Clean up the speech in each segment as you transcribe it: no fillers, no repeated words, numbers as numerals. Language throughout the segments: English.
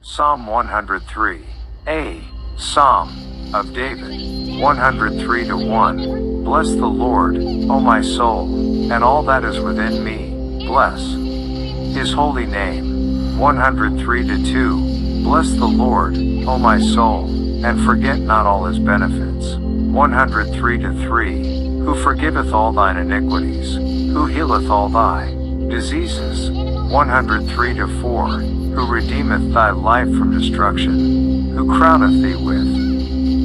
Psalm 103, a Psalm of David, 103-1. Bless the Lord, O my soul, and all that is within me, bless His holy name. 103-2. Bless the Lord, O my soul, and forget not all His benefits. 103-3. Who forgiveth all thine iniquities, who healeth all thy diseases. 103-4. Who redeemeth thy life from destruction, who crowneth thee with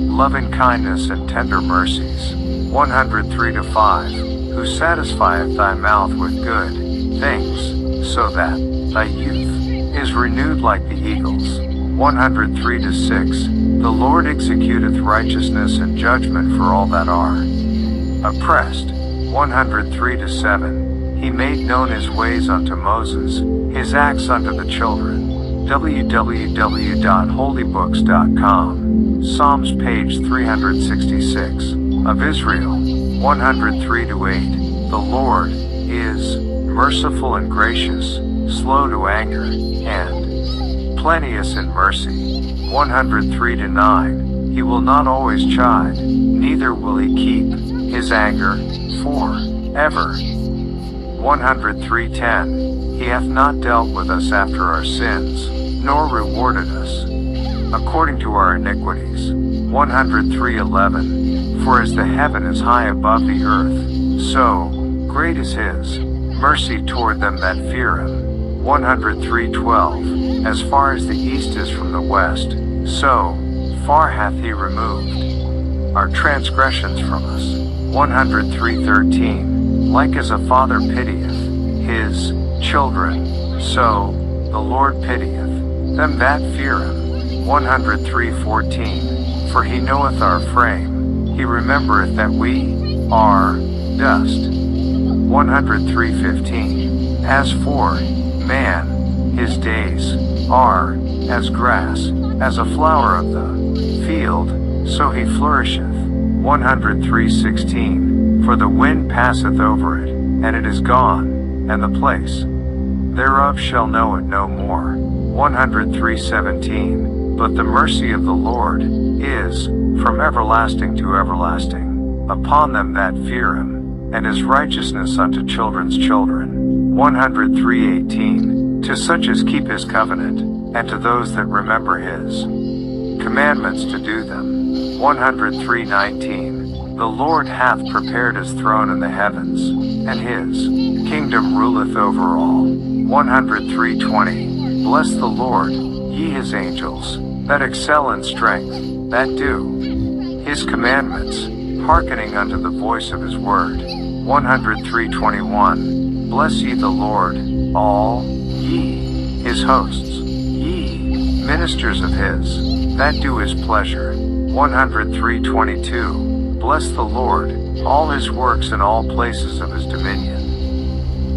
loving kindness and tender mercies. 103-5. Who satisfieth thy mouth with good things, so that thy youth is renewed like the eagles. 103-6. The Lord executeth righteousness and judgment for all that are oppressed. 103-7. He made known His ways unto Moses, His acts unto the children. www.holybooks.com. Psalms page 366. Of Israel. 103-8. The Lord is merciful and gracious, slow to anger, and plenteous in mercy. 103-9. He will not always chide, neither will He keep His anger forever. 103-10. He hath not dealt with us after our sins, nor rewarded us according to our iniquities. 103-11. For as the heaven is high above the earth, so great is His mercy toward them that fear Him. 103-12. As far as the east is from the west, so far hath He removed our transgressions from us. 103-13. Like as a father pitieth his children, so the Lord pitieth them that fear Him. 103-14. For He knoweth our frame, He remembereth that we are dust. 103-15. As for man, his days are as grass, as a flower of the field, so he flourisheth. 103-16. For the wind passeth over it, and it is gone, and the place thereof shall know it no more. 103-17. But the mercy of the Lord is from everlasting to everlasting upon them that fear Him, and His righteousness unto children's children. 103-18. To such as keep His covenant, and to those that remember His commandments to do them. 103-19. The Lord hath prepared His throne in the heavens, and His kingdom ruleth over all. 103-20. Bless the Lord, ye His angels, that excel in strength, that do His commandments, hearkening unto the voice of His word. 103-21. Bless ye the Lord, all ye His hosts, ye ministers of His, that do His pleasure. 103-22. Bless the Lord, all His works in all places of His dominion.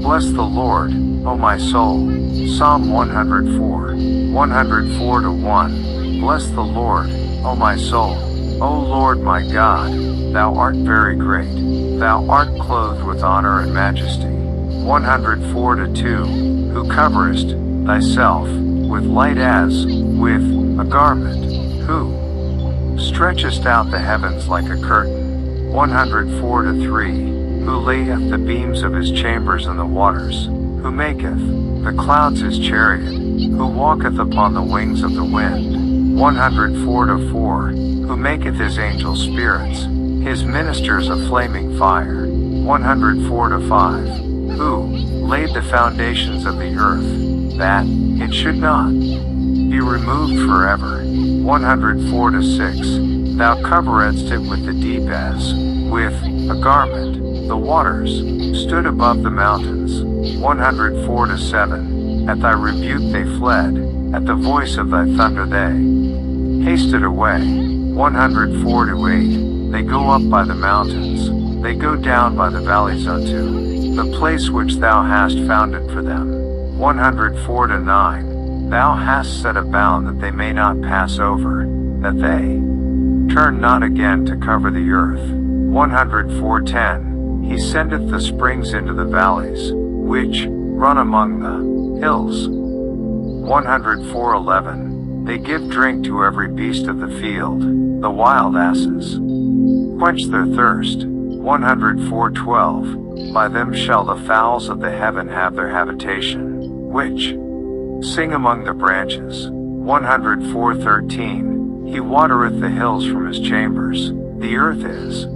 Bless the Lord, O my soul. Psalm 104. 104-1. Bless the Lord, O my soul. O Lord my God, Thou art very great. Thou art clothed with honor and majesty. 104-2. Who coverest thyself with light as with a garment, who stretchest out the heavens like a curtain. 104-3. Who layeth the beams of His chambers in the waters, who maketh the clouds His chariot, who walketh upon the wings of the wind. 104-4. Who maketh His angels spirits, His ministers a flaming fire. 104-5. Who laid the foundations of the earth, that it should not be removed forever. 104-6. Thou coveredst it with the deep as with a garment. The waters stood above the mountains. 104-7. At thy rebuke they fled, at the voice of thy thunder they hasted away. 104-8. They go up by the mountains, they go down by the valleys unto the place which thou hast founded for them. 104-9. Thou hast set a bound that they may not pass over, that they turn not again to cover the earth. 104-10. He sendeth the springs into the valleys, which run among the hills. 104-11. They give drink to every beast of the field, the wild asses. Quench their thirst. 104:12. By them shall the fowls of the heaven have their habitation, which sing among the branches. 104:13. He watereth the hills from his chambers. The earth is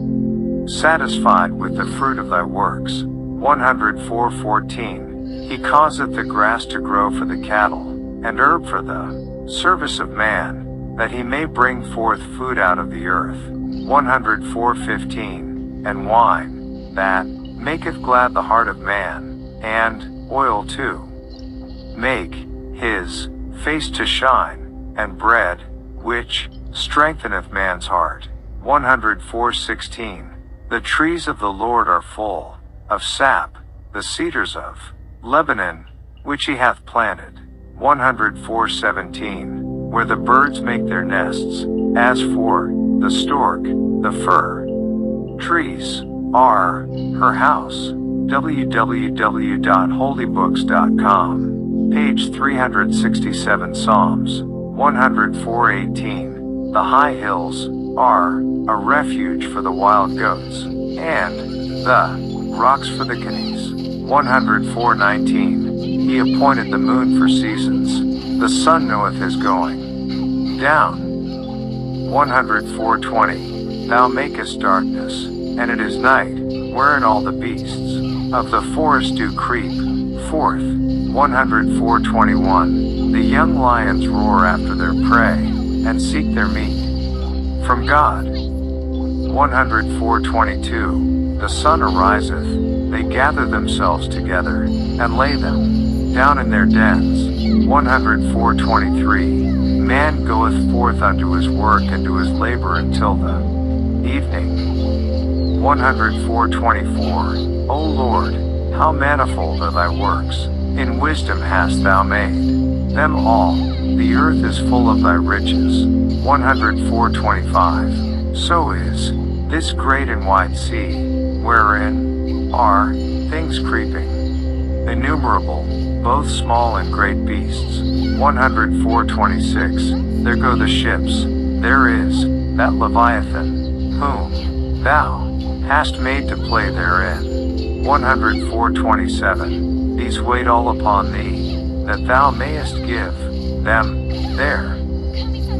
satisfied with the fruit of thy works. 104:14. He causeth the grass to grow for the cattle, and herb for the service of man, that he may bring forth food out of the earth. 104:15. And wine, that maketh glad the heart of man, and oil too, make his face to shine, and bread, which strengtheneth man's heart. 104:16. The trees of the Lord are full of sap, the cedars of Lebanon, which he hath planted. 104:17. Where the birds make their nests, as for the stork, the fir trees are her house. www.holybooks.com. Page 367 Psalms. 104:18. The high hills are a refuge for the wild goats, and the rocks for the canies. 104:19. He appointed the moon for seasons. The sun knoweth his going down. 104:20. Thou makest darkness, and it is night, wherein all the beasts of the forest do creep forth. 104:21. The young lions roar after their prey, and seek their meat from God. 104:22. The sun ariseth, they gather themselves together, and lay them down in their dens. 104:23. Man goeth forth unto his work and to his labor until the evening. 104:24. O Lord, how manifold are thy works, in wisdom hast thou made them all, the earth is full of thy riches. 104:25. So is this great and wide sea, wherein are things creeping, innumerable, both small and great beasts. 104:26. There go the ships, there is that Leviathan, whom thou hast made to play therein. 104:27. These wait all upon thee, that thou mayest give them their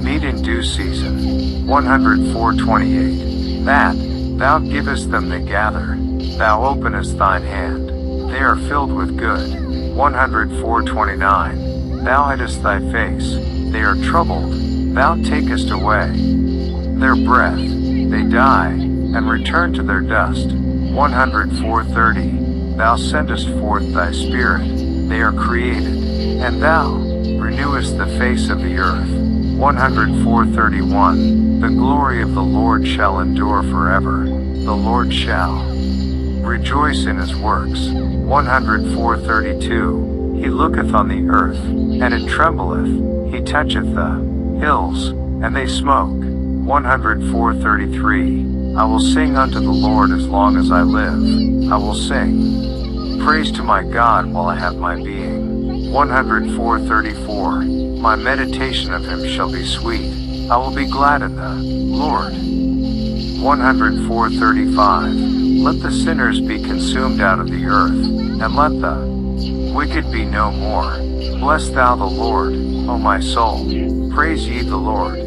meat in due season. 104:28. That thou givest them they gather, thou openest thine hand, they are filled with good. 104:29. Thou hidest thy face, they are troubled, thou takest away their breath, they die, and return to their dust. 104:30. Thou sendest forth thy spirit, they are created, and thou renewest the face of the earth. 104:31. The glory of the Lord shall endure forever, the Lord shall rejoice in his works. 104:32. He looketh on the earth, and it trembleth, he toucheth the hills, and they smoke. 104:33. I will sing unto the Lord as long as I live, I will sing praise to my God while I have my being. 104:34. My meditation of him shall be sweet, I will be glad in the Lord. 104:35. Let the sinners be consumed out of the earth, and let the wicked be no more. Bless thou the Lord, O my soul. Praise ye the Lord.